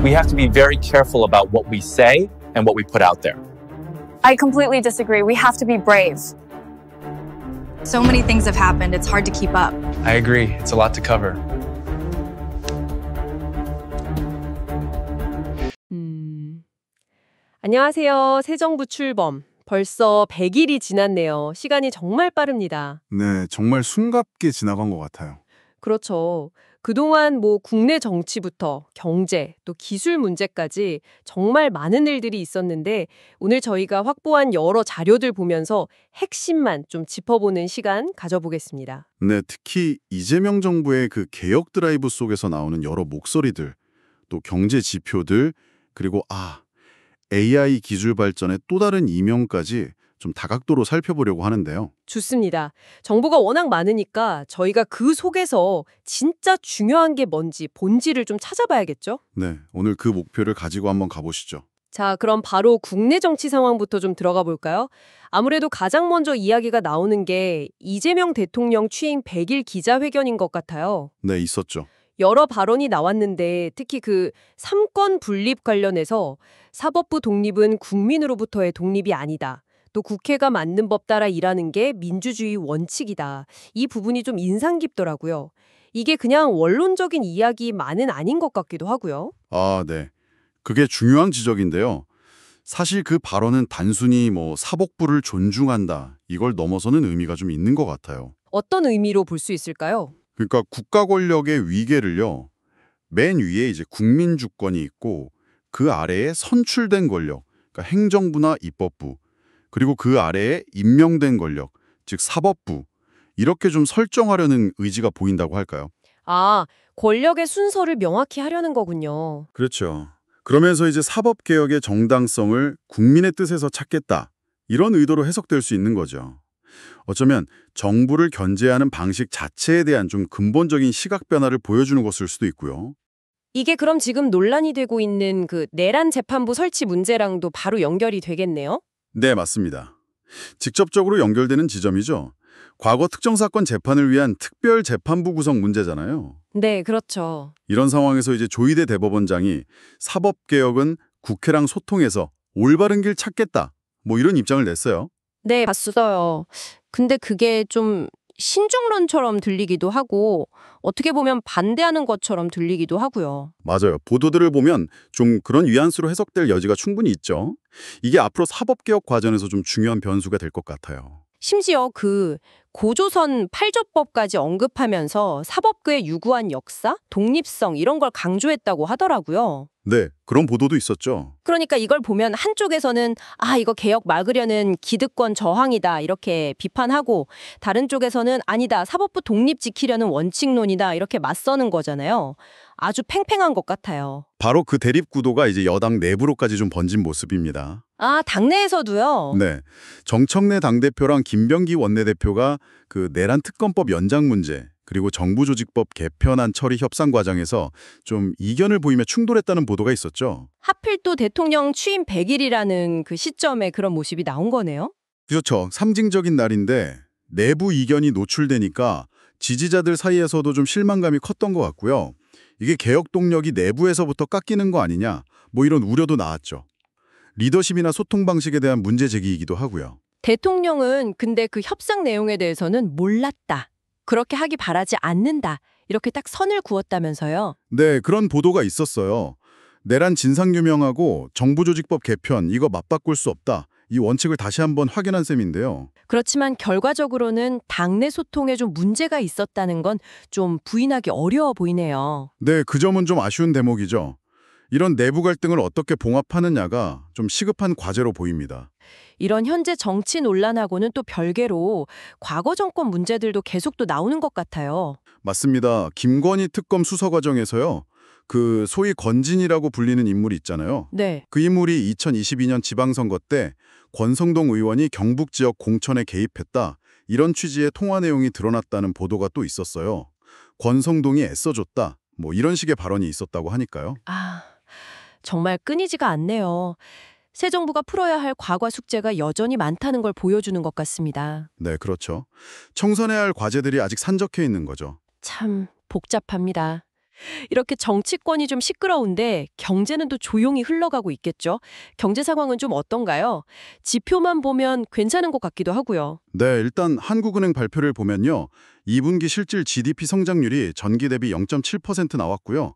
We have to be very careful about what we say and what we put out there. I completely disagree. We have to be brave. So many things have happened, it's hard to keep up. I agree. It's a lot to cover. 안녕하세요. 새 정부 출범. 벌써 100일이 지났네요. 시간이 정말 빠릅니다. 네, 정말 숨갑게 지나간 것 같아요. 그렇죠. 그동안 국내 정치부터 경제, 또 기술 문제까지 정말 많은 일들이 있었는데 오늘 저희가 확보한 여러 자료들 보면서 핵심만 좀 짚어보는 시간 가져보겠습니다. 네, 특히 이재명 정부의 그 개혁 드라이브 속에서 나오는 여러 목소리들, 또 경제 지표들, 그리고 AI 기술 발전의 또 다른 이면까지 좀 다각도로 살펴보려고 하는데요. 좋습니다. 정보가 워낙 많으니까 저희가 그 속에서 진짜 중요한 게 뭔지 본질을 좀 찾아봐야겠죠? 네, 오늘 그 목표를 가지고 한번 가보시죠. 자, 그럼 바로 국내 정치 상황부터 좀 들어가 볼까요? 아무래도 가장 먼저 이야기가 나오는 게 이재명 대통령 취임 100일 기자회견인 것 같아요. 네, 있었죠. 여러 발언이 나왔는데 특히 그 삼권 분립 관련해서 사법부 독립은 국민으로부터의 독립이 아니다. 또 국회가 만든 법 따라 일하는 게 민주주의 원칙이다. 이 부분이 좀 인상 깊더라고요. 이게 그냥 원론적인 이야기만은 아닌 것 같기도 하고요. 네. 그게 중요한 지적인데요. 사실 그 발언은 단순히 사법부를 존중한다. 이걸 넘어서는 의미가 좀 있는 것 같아요. 어떤 의미로 볼 수 있을까요? 그러니까 국가 권력의 위계를요. 맨 위에 이제 국민 주권이 있고 그 아래에 선출된 권력, 그러니까 행정부나 입법부, 그리고 그 아래에 임명된 권력, 즉 사법부, 이렇게 좀 설정하려는 의지가 보인다고 할까요? 권력의 순서를 명확히 하려는 거군요. 그렇죠. 그러면서 이제 사법개혁의 정당성을 국민의 뜻에서 찾겠다. 이런 의도로 해석될 수 있는 거죠. 어쩌면 정부를 견제하는 방식 자체에 대한 좀 근본적인 시각 변화를 보여주는 것일 수도 있고요. 이게 그럼 지금 논란이 되고 있는 그 내란 재판부 설치 문제랑도 바로 연결이 되겠네요? 네, 맞습니다. 직접적으로 연결되는 지점이죠. 과거 특정 사건 재판을 위한 특별 재판부 구성 문제잖아요. 네, 그렇죠. 이런 상황에서 이제 조희대 대법원장이 사법개혁은 국회랑 소통해서 올바른 길 찾겠다. 이런 입장을 냈어요. 네, 봤어요. 근데 그게 좀 신중론처럼 들리기도 하고 어떻게 보면 반대하는 것처럼 들리기도 하고요. 맞아요. 보도들을 보면 좀 그런 뉘앙스로 해석될 여지가 충분히 있죠. 이게 앞으로 사법개혁 과정에서 좀 중요한 변수가 될 것 같아요. 심지어 그 고조선 8조법까지 언급하면서 사법부의 유구한 역사, 독립성 이런 걸 강조했다고 하더라고요. 네, 그런 보도도 있었죠. 그러니까 이걸 보면 한쪽에서는 이거 개혁 막으려는 기득권 저항이다 이렇게 비판하고 다른 쪽에서는 아니다 사법부 독립 지키려는 원칙론이다 이렇게 맞서는 거잖아요. 아주 팽팽한 것 같아요. 바로 그 대립 구도가 이제 여당 내부로까지 좀 번진 모습입니다. 당내에서도요? 네, 정청래 당대표랑 김병기 원내대표가 그 내란 특검법 연장 문제 그리고 정부조직법 개편안 처리 협상 과정에서 좀 이견을 보이며 충돌했다는 보도가 있었죠. 하필 또 대통령 취임 100일이라는 그 시점에 그런 모습이 나온 거네요? 그렇죠. 상징적인 날인데 내부 이견이 노출되니까 지지자들 사이에서도 좀 실망감이 컸던 것 같고요. 이게 개혁 동력이 내부에서부터 깎이는 거 아니냐 이런 우려도 나왔죠. 리더십이나 소통 방식에 대한 문제 제기이기도 하고요. 대통령은 근데 그 협상 내용에 대해서는 몰랐다. 그렇게 하기 바라지 않는다. 이렇게 딱 선을 그었다면서요. 네, 그런 보도가 있었어요. 내란 진상규명하고 정부조직법 개편 이거 맞바꿀 수 없다. 이 원칙을 다시 한번 확인한 셈인데요. 그렇지만 결과적으로는 당내 소통에 좀 문제가 있었다는 건 좀 부인하기 어려워 보이네요. 네, 그 점은 좀 아쉬운 대목이죠. 이런 내부 갈등을 어떻게 봉합하느냐가 좀 시급한 과제로 보입니다. 이런 현재 정치 논란하고는 또 별개로 과거 정권 문제들도 계속 또 나오는 것 같아요. 맞습니다. 김건희 특검 수사 과정에서요. 그 소위 건진이라고 불리는 인물이 있잖아요. 네. 그 인물이 2022년 지방선거 때 권성동 의원이 경북 지역 공천에 개입했다. 이런 취지의 통화 내용이 드러났다는 보도가 또 있었어요. 권성동이 애써줬다. 이런 식의 발언이 있었다고 하니까요. 정말 끊이지가 않네요. 새 정부가 풀어야 할 과거 숙제가 여전히 많다는 걸 보여주는 것 같습니다. 네, 그렇죠. 청산해야 할 과제들이 아직 산적해 있는 거죠. 참 복잡합니다. 이렇게 정치권이 좀 시끄러운데 경제는 또 조용히 흘러가고 있겠죠? 경제 상황은 좀 어떤가요? 지표만 보면 괜찮은 것 같기도 하고요. 네, 일단 한국은행 발표를 보면요. 2분기 실질 GDP 성장률이 전기 대비 0.7% 나왔고요.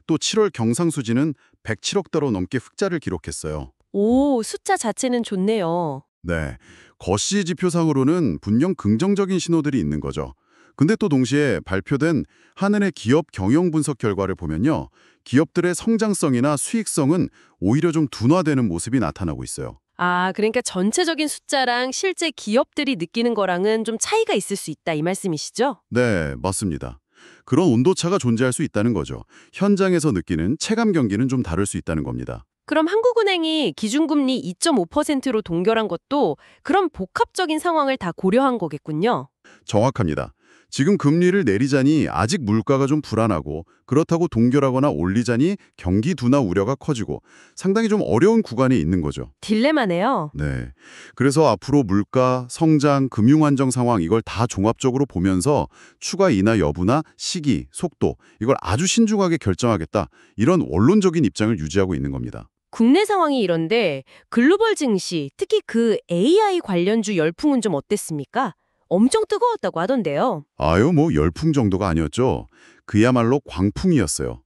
또 7월 경상수지는 107억 달러 넘게 흑자를 기록했어요. 오, 숫자 자체는 좋네요. 네, 거시 지표상으로는 분명 긍정적인 신호들이 있는 거죠. 근데 또 동시에 발표된 한은의 기업 경영 분석 결과를 보면요. 기업들의 성장성이나 수익성은 오히려 좀 둔화되는 모습이 나타나고 있어요. 아, 그러니까 전체적인 숫자랑 실제 기업들이 느끼는 거랑은 좀 차이가 있을 수 있다 이 말씀이시죠? 네, 맞습니다. 그런 온도차가 존재할 수 있다는 거죠. 현장에서 느끼는 체감 경기는 좀 다를 수 있다는 겁니다. 그럼 한국은행이 기준금리 2.5%로 동결한 것도 그런 복합적인 상황을 다 고려한 거겠군요. 정확합니다. 지금 금리를 내리자니 아직 물가가 좀 불안하고 그렇다고 동결하거나 올리자니 경기 둔화 우려가 커지고 상당히 좀 어려운 구간에 있는 거죠. 딜레마네요. 네. 그래서 앞으로 물가, 성장, 금융 안정 상황 이걸 다 종합적으로 보면서 추가 인하 여부나 시기, 속도 이걸 아주 신중하게 결정하겠다. 이런 원론적인 입장을 유지하고 있는 겁니다. 국내 상황이 이런데 글로벌 증시, 특히 그 AI 관련주 열풍은 좀 어땠습니까? 엄청 뜨거웠다고 하던데요. 아유, 뭐 열풍 정도가 아니었죠. 그야말로 광풍이었어요.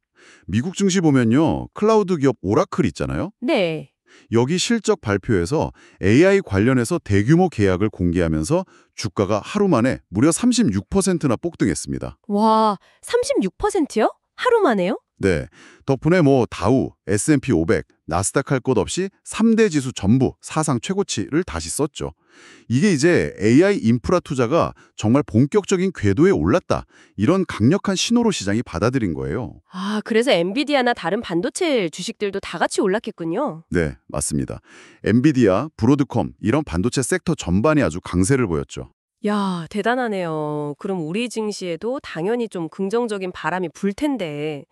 미국 증시 보면요. 클라우드 기업 오라클 있잖아요. 네. 여기 실적 발표에서 AI 관련해서 대규모 계약을 공개하면서 주가가 하루 만에 무려 36%나 폭등했습니다. 와, 36%요? 하루 만에요? 네, 덕분에 뭐 다우, S&P 500, 나스닥 할 것 없이 3대 지수 전부 사상 최고치를 다시 썼죠. 이게 이제 AI 인프라 투자가 정말 본격적인 궤도에 올랐다. 이런 강력한 신호로 시장이 받아들인 거예요. 아, 그래서 엔비디아나 다른 반도체 주식들도 다 같이 올랐겠군요. 네, 맞습니다. 엔비디아, 브로드컴 이런 반도체 섹터 전반이 아주 강세를 보였죠. 야, 대단하네요. 그럼 우리 증시에도 당연히 좀 긍정적인 바람이 불 텐데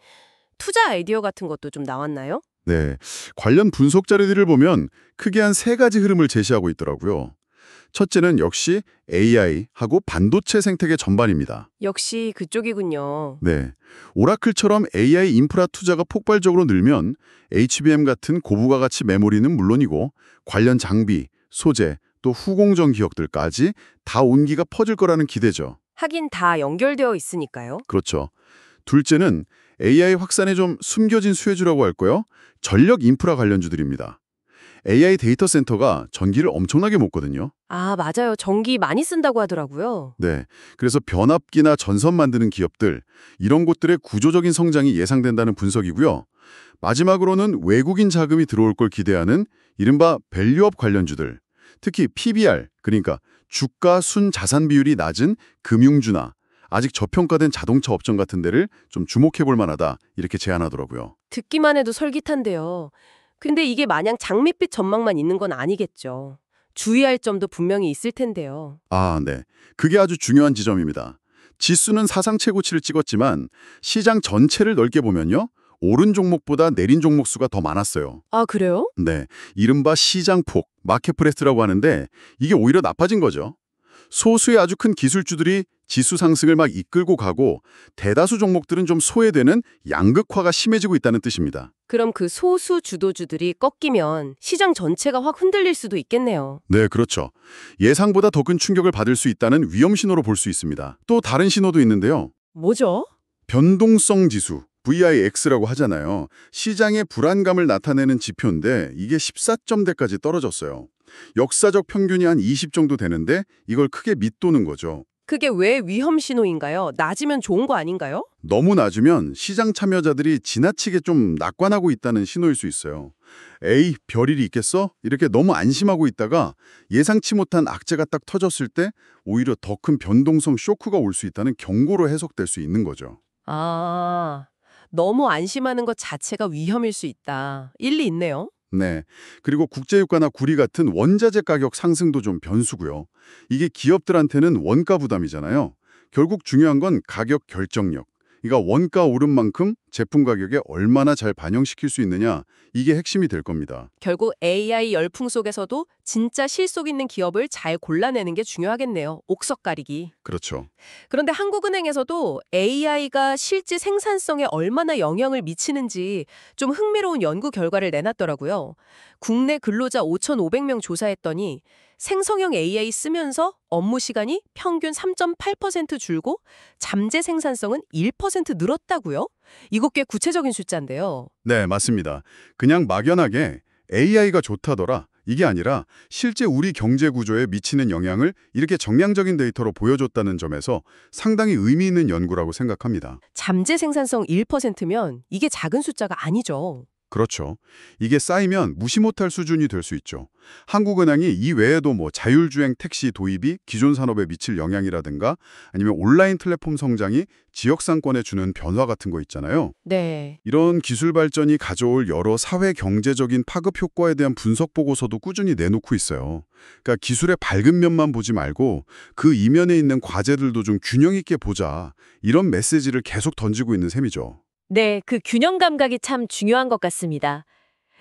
투자 아이디어 같은 것도 좀 나왔나요? 네, 관련 분석 자료들을 보면 크게 한 세 가지 흐름을 제시하고 있더라고요. 첫째는 역시 AI하고 반도체 생태계 전반입니다. 역시 그쪽이군요. 네, 오라클처럼 AI 인프라 투자가 폭발적으로 늘면 HBM 같은 고부가 가치 메모리는 물론이고 관련 장비, 소재, 또 후공정 기업들까지 다 온기가 퍼질 거라는 기대죠. 하긴 다 연결되어 있으니까요. 그렇죠. 둘째는 AI 확산에 좀 숨겨진 수혜주라고 할까요? 전력 인프라 관련주들입니다. AI 데이터 센터가 전기를 엄청나게 먹거든요. 아, 맞아요. 전기 많이 쓴다고 하더라고요. 네, 그래서 변압기나 전선 만드는 기업들, 이런 곳들의 구조적인 성장이 예상된다는 분석이고요. 마지막으로는 외국인 자금이 들어올 걸 기대하는 이른바 밸류업 관련주들, 특히 PBR, 그러니까 주가 순 자산 비율이 낮은 금융주나 아직 저평가된 자동차 업종 같은 데를 좀 주목해 볼 만하다 이렇게 제안하더라고요. 듣기만 해도 솔깃한데요. 근데 이게 마냥 장밋빛 전망만 있는 건 아니겠죠. 주의할 점도 분명히 있을 텐데요. 아, 네. 그게 아주 중요한 지점입니다. 지수는 사상 최고치를 찍었지만 시장 전체를 넓게 보면요. 오른 종목보다 내린 종목 수가 더 많았어요. 아, 그래요? 네, 이른바 시장폭, 마켓프레스라고 하는데 이게 오히려 나빠진 거죠. 소수의 아주 큰 기술주들이 지수 상승을 막 이끌고 가고 대다수 종목들은 좀 소외되는 양극화가 심해지고 있다는 뜻입니다. 그럼 그 소수 주도주들이 꺾이면 시장 전체가 확 흔들릴 수도 있겠네요. 네, 그렇죠. 예상보다 더 큰 충격을 받을 수 있다는 위험 신호로 볼 수 있습니다. 또 다른 신호도 있는데요. 뭐죠? 변동성 지수, VIX라고 하잖아요. 시장의 불안감을 나타내는 지표인데 이게 14점대까지 떨어졌어요. 역사적 평균이 한 20 정도 되는데 이걸 크게 밑도는 거죠. 그게 왜 위험 신호인가요? 낮으면 좋은 거 아닌가요? 너무 낮으면 시장 참여자들이 지나치게 좀 낙관하고 있다는 신호일 수 있어요. 에이, 별일이 있겠어? 이렇게 너무 안심하고 있다가 예상치 못한 악재가 딱 터졌을 때 오히려 더 큰 변동성 쇼크가 올 수 있다는 경고로 해석될 수 있는 거죠. 아, 너무 안심하는 것 자체가 위험일 수 있다. 일리 있네요. 네. 그리고 국제유가나 구리 같은 원자재 가격 상승도 좀 변수고요. 이게 기업들한테는 원가 부담이잖아요. 결국 중요한 건 가격 결정력. 그러니까 원가 오른 만큼 제품 가격에 얼마나 잘 반영시킬 수 있느냐, 이게 핵심이 될 겁니다. 결국 AI 열풍 속에서도 진짜 실속 있는 기업을 잘 골라내는 게 중요하겠네요. 옥석 가리기. 그렇죠. 그런데 한국은행에서도 AI가 실제 생산성에 얼마나 영향을 미치는지 좀 흥미로운 연구 결과를 내놨더라고요. 국내 근로자 5,500명 조사했더니 생성형 AI 쓰면서 업무 시간이 평균 3.8% 줄고 잠재 생산성은 1% 늘었다고요? 이거 꽤 구체적인 숫자인데요. 네, 맞습니다. 그냥 막연하게 AI가 좋다더라, 이게 아니라 실제 우리 경제 구조에 미치는 영향을 이렇게 정량적인 데이터로 보여줬다는 점에서 상당히 의미 있는 연구라고 생각합니다. 잠재 생산성 1%면 이게 작은 숫자가 아니죠. 그렇죠. 이게 쌓이면 무시 못할 수준이 될 수 있죠. 한국은행이 이 외에도 자율주행 택시 도입이 기존 산업에 미칠 영향이라든가 아니면 온라인 플랫폼 성장이 지역 상권에 주는 변화 같은 거 있잖아요. 네. 이런 기술 발전이 가져올 여러 사회 경제적인 파급 효과에 대한 분석 보고서도 꾸준히 내놓고 있어요. 그러니까 기술의 밝은 면만 보지 말고 그 이면에 있는 과제들도 좀 균형 있게 보자, 이런 메시지를 계속 던지고 있는 셈이죠. 네, 그 균형 감각이 참 중요한 것 같습니다.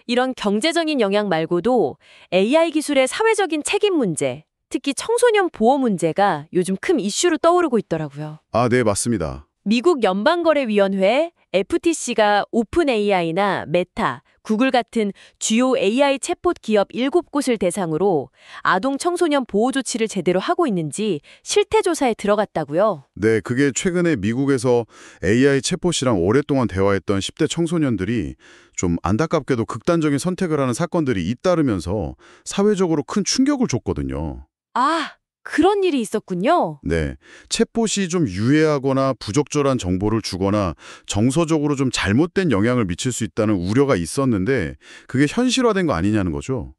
이런 경제적인 영향 말고도 AI 기술의 사회적인 책임 문제, 특히 청소년 보호 문제가 요즘 큰 이슈로 떠오르고 있더라고요. 아, 네, 맞습니다. 미국 연방거래위원회 FTC가 오픈 AI나 메타, 구글 같은 주요 AI 챗봇 기업 7곳을 대상으로 아동 청소년 보호 조치를 제대로 하고 있는지 실태 조사에 들어갔다고요. 네, 그게 최근에 미국에서 AI 챗봇이랑 오랫동안 대화했던 10대 청소년들이 좀 안타깝게도 극단적인 선택을 하는 사건들이 잇따르면서 사회적으로 큰 충격을 줬거든요. 아, 그런 일이 있었군요. 네, 챗봇이 좀 유해하거나 부적절한 정보를 주거나 정서적으로 좀 잘못된 영향을 미칠 수 있다는 우려가 있었는데 그게 현실화된 거 아니냐는 거죠.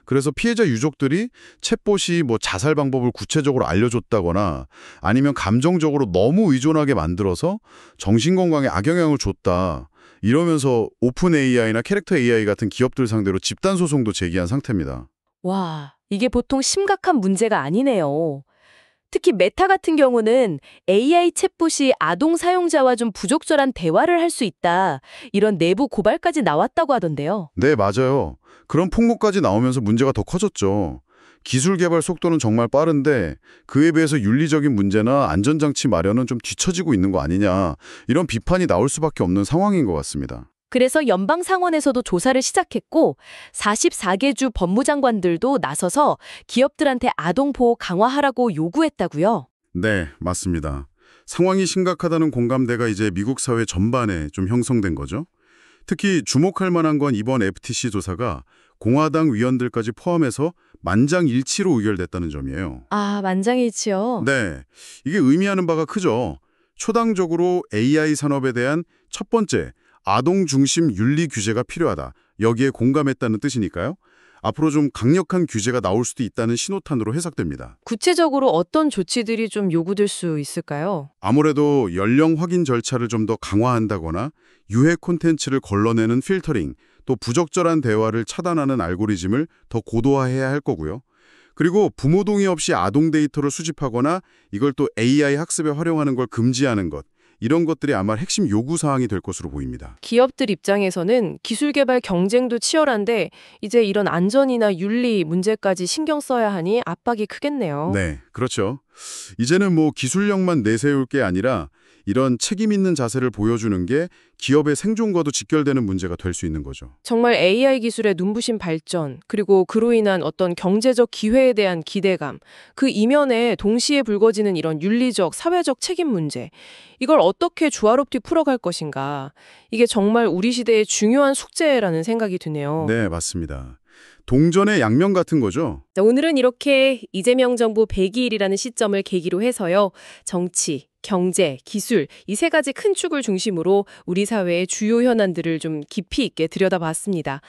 그래서 피해자 유족들이 챗봇이 자살 방법을 구체적으로 알려줬다거나 아니면 감정적으로 너무 의존하게 만들어서 정신건강에 악영향을 줬다, 이러면서 오픈 AI나 캐릭터 AI 같은 기업들 상대로 집단 소송도 제기한 상태입니다. 와, 이게 보통 심각한 문제가 아니네요. 특히 메타 같은 경우는 AI 챗봇이 아동 사용자와 좀 부적절한 대화를 할 수 있다, 이런 내부 고발까지 나왔다고 하던데요. 네, 맞아요. 그런 폭로까지 나오면서 문제가 더 커졌죠. 기술 개발 속도는 정말 빠른데 그에 비해서 윤리적인 문제나 안전장치 마련은 좀 뒤처지고 있는 거 아니냐, 이런 비판이 나올 수밖에 없는 상황인 것 같습니다. 그래서 연방 상원에서도 조사를 시작했고 44개 주 법무장관들도 나서서 기업들한테 아동 보호 강화하라고 요구했다고요. 네, 맞습니다. 상황이 심각하다는 공감대가 이제 미국 사회 전반에 좀 형성된 거죠. 특히 주목할 만한 건 이번 FTC 조사가 공화당 위원들까지 포함해서 만장일치로 의결됐다는 점이에요. 아, 만장일치요? 네, 이게 의미하는 바가 크죠. 초당적으로 AI 산업에 대한 첫 번째, 아동 중심 윤리 규제가 필요하다, 여기에 공감했다는 뜻이니까요. 앞으로 좀 강력한 규제가 나올 수도 있다는 신호탄으로 해석됩니다. 구체적으로 어떤 조치들이 좀 요구될 수 있을까요? 아무래도 연령 확인 절차를 좀 더 강화한다거나 유해 콘텐츠를 걸러내는 필터링, 또 부적절한 대화를 차단하는 알고리즘을 더 고도화해야 할 거고요. 그리고 부모 동의 없이 아동 데이터를 수집하거나 이걸 또 AI 학습에 활용하는 걸 금지하는 것, 이런 것들이 아마 핵심 요구사항이 될 것으로 보입니다. 기업들 입장에서는 기술 개발 경쟁도 치열한데 이제 이런 안전이나 윤리 문제까지 신경 써야 하니 압박이 크겠네요. 네, 그렇죠. 이제는 기술력만 내세울 게 아니라 이런 책임 있는 자세를 보여주는 게 기업의 생존과도 직결되는 문제가 될 수 있는 거죠. 정말 AI 기술의 눈부신 발전, 그리고 그로 인한 어떤 경제적 기회에 대한 기대감, 그 이면에 동시에 불거지는 이런 윤리적, 사회적 책임 문제, 이걸 어떻게 조화롭게 풀어갈 것인가, 이게 정말 우리 시대의 중요한 숙제라는 생각이 드네요. 네, 맞습니다. 동전의 양면 같은 거죠. 오늘은 이렇게 이재명 정부 100일이라는 시점을 계기로 해서요, 정치, 경제, 기술, 이 세 가지 큰 축을 중심으로 우리 사회의 주요 현안들을 좀 깊이 있게 들여다봤습니다.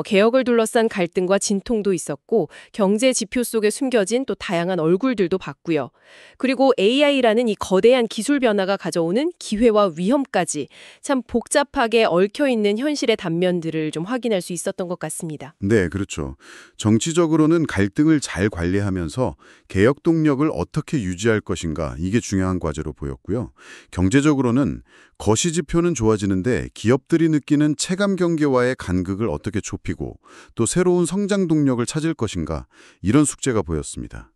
개혁을 둘러싼 갈등과 진통도 있었고, 경제 지표 속에 숨겨진 또 다양한 얼굴들도 봤고요. 그리고 AI라는 이 거대한 기술 변화가 가져오는 기회와 위험까지 참 복잡하게 얽혀있는 현실의 단면들을 좀 확인할 수 있었던 것 같습니다. 네, 그렇죠. 정치적으로는 갈등을 잘 관리하면서 개혁 동력을 어떻게 유지할 것인가, 이게 중요한 과제로 보였고요. 경제적으로는 거시지표는 좋아지는데 기업들이 느끼는 체감 경계와의 간극을 어떻게 좁히고 또 새로운 성장 동력을 찾을 것인가 이런 숙제가 보였습니다.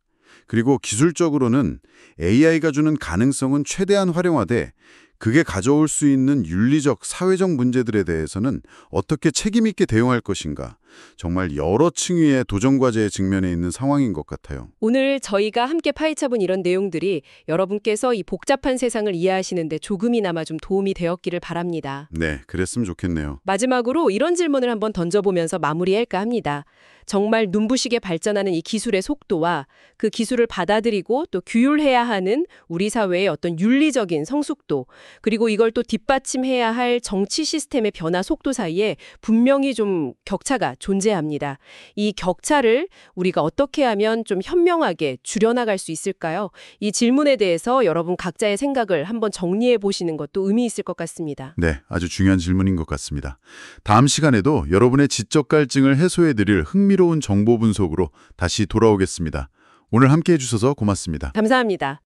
그리고 기술적으로는 AI가 주는 가능성은 최대한 활용하되 그게 가져올 수 있는 윤리적, 사회적 문제들에 대해서는 어떻게 책임 있게 대응할 것인가 정말 여러 층위의 도전 과제에 직면해 있는 상황인 것 같아요. 오늘 저희가 함께 파헤쳐본 이런 내용들이 여러분께서 이 복잡한 세상을 이해하시는데 조금이나마 좀 도움이 되었기를 바랍니다. 네, 그랬으면 좋겠네요. 마지막으로 이런 질문을 한번 던져보면서 마무리할까 합니다. 정말 눈부시게 발전하는 이 기술의 속도와 그 기술을 받아들이고 또 규율해야 하는 우리 사회의 어떤 윤리적인 성숙도, 그리고 이걸 또 뒷받침해야 할 정치 시스템의 변화 속도 사이에 분명히 좀 격차가 존재합니다. 이 격차를 우리가 어떻게 하면 좀 현명하게 줄여나갈 수 있을까요? 이 질문에 대해서 여러분 각자의 생각을 한번 정리해 보시는 것도 의미 있을 것 같습니다. 네, 아주 중요한 질문인 것 같습니다. 다음 시간에도 여러분의 지적 갈증을 해소해드릴 흥미로운 정보 분석으로 다시 돌아오겠습니다. 오늘 함께해 주셔서 고맙습니다. 감사합니다.